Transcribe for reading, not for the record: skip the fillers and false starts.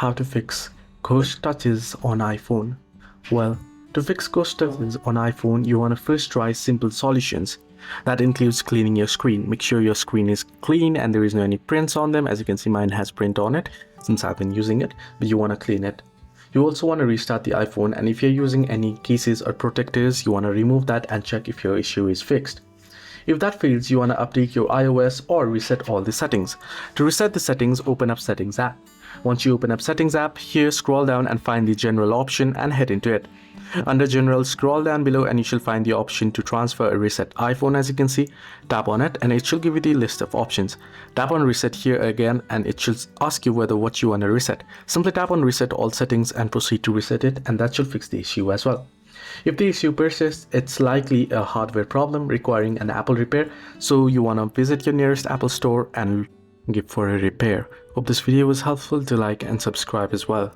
How to fix ghost touches on iPhone. Well, to fix ghost touches on iPhone, you want to first try simple solutions. That includes cleaning your screen. Make sure your screen is clean and there is no any prints on them. As you can see, mine has print on it since I've been using it, but you want to clean it. You also want to restart the iPhone, and if you're using any cases or protectors, you want to remove that and check if your issue is fixed. If that fails, you want to update your iOS or reset all the settings. To reset the settings, open up Settings app. Once you open up Settings app, here scroll down and find the General option and head into it. Under General, scroll down below and you shall find the option to transfer or reset iPhone. As you can see, tap on it and it shall give you the list of options. Tap on Reset here again and it shall ask you what you want to reset. Simply tap on Reset all settings and proceed to reset it, and that should fix the issue as well. If the issue persists, it's likely a hardware problem requiring an Apple repair, so you want to visit your nearest Apple store and give for a repair. Hope this video was helpful. Do like and subscribe as well.